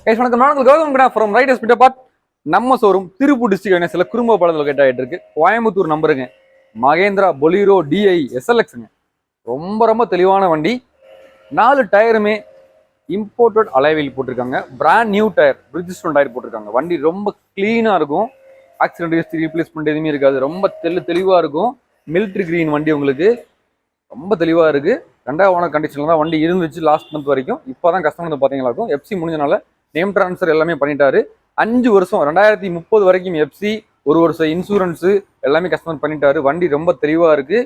Guys வணக்கம், நான் உங்களுக்கு கௌதம் ஃப்ரம் ரைடர்ஸ் பிட்ட பார்ட். நம்ம ஷோரூம் திருப்பூர் டிஸ்ட்ரிக்ட் சில குறும்ப படத்தில் லொகேட் ஆகிட்டு இருக்கு. கோயம்புத்தூர் நம்பருங்க, மகேந்திரா பொலீரோ டிஐ எஸ்எல்எக்ஸுங்க. ரொம்ப தெளிவான வண்டி. 4 டயருமே இம்போர்ட்டட் அலைவில் போட்டிருக்காங்க. Brand new tyre, Bridgestone tyre போட்டிருக்காங்க. வண்டி ரொம்ப கிளீனாக இருக்கும். ஆக்சிடென்ட் ஹிஸ்டரி, ரீப்ளேஸ்மெண்ட் எதுவுமே இருக்காது. ரொம்ப தெளிவாக இருக்கும். மிலிட்ரி கிரீன் வண்டி உங்களுக்கு ரொம்ப தெளிவாக இருக்குது. 2வது ஓனர் கண்டிஷனில் தான் வண்டி இருந்துச்சு லாஸ்ட் மந்த் வரைக்கும். இப்போ தான் கஸ்டமர் வந்து பார்த்தீங்களா இருக்கும். எஃப்சி முடிஞ்சனால நேம் ட்ரான்ஸ்ஃபர் எல்லாமே பண்ணிட்டாரு. 5 வருஷம் 2030 வரைக்கும் எஃப்சி, 1 வருஷம் இன்சூரன்ஸு எல்லாமே கஸ்டமர் பண்ணிட்டாரு. வண்டி ரொம்ப தெளிவாக இருக்குது.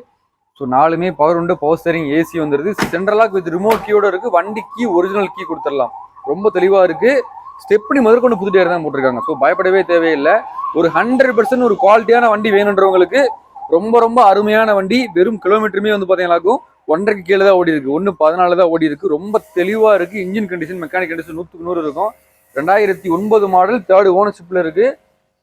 ஸோ 4மே பவர் உண்டு, பவர் ஸ்டேரிங், ஏசி வந்துடுது. சென்ட்ரலாக வித் ரிமோட் கீயோட இருக்குது. வண்டி கீ ஒரிஜினல் கீ கொடுத்துடலாம். ரொம்ப தெளிவாக இருக்குது. ஸ்டெப்னி முதற்கொண்டு புது டயர் தான் போட்டிருக்காங்க. ஸோ பயப்படவே தேவையில்லை. ஒரு 100% ஒரு குவாலிட்டியான வண்டி வேணுன்றவங்களுக்கு ரொம்ப அருமையான வண்டி. வெறும் கிலோமீட்டருமே வந்து பார்த்தீங்கன்னாக்கும் 1.5 கீழே தான் ஓடி இருக்கு. 1.14 தான் ஓடி இருக்கு. ரொம்ப தெளிவாக இருக்கு. இன்ஜின் கண்டிஷன், மெக்கானிக் கண்டிஷன் 100க்கு 100 இருக்கும். 2009 மாடல், 3rd ஓனர்ஷிப்ல இருக்கு.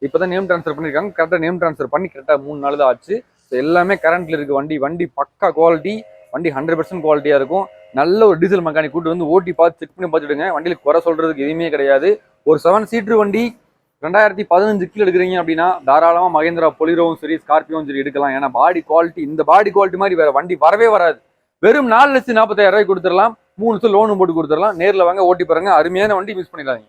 இப்போதான் நேம் ட்ரான்ஸ்ஃபர் பண்ணியிருக்காங்க. கரெக்டாக நேம் ட்ரான்ஸ்ஃபர் பண்ணி கரெக்டாக 3 நாள் தான் ஆச்சு. ஸோ எல்லாமே கரண்ட்ல இருக்கு. வண்டி பக்கா குவாலிட்டி. வண்டி 100% குவாலிட்டியா இருக்கும். நல்ல ஒரு டீசல் மெக்கானிக் கூட்டு வந்து ஓட்டி பார்த்து செக் பண்ணி பார்த்துடுங்க. வண்டியில் குறை சொல்றதுக்கு எதுவுமே கிடையாது. ஒரு 7 சீட்டர் வண்டி 2015 கீழே எடுக்கிறீங்க அப்படின்னா தாராளமாக மகேந்திரா பொலிரோவும் சரி, ஸ்கார்பியோவும் சரி எடுக்கலாம். ஏன்னா பாடி குவாலிட்டி, இந்த பாடி குவாலிட்டி மாதிரி வேற வண்டி வரவே வராது. வெறும் 4,45,000 ரூபாய் கொடுத்துடலாம். 3 வருஷம் லோனு போட்டு கொடுத்துடலாம். நேரில் வாங்க, ஓட்டி பாருங்க. அருமையான வண்டி, மிஸ் பண்ணிடாதீங்க.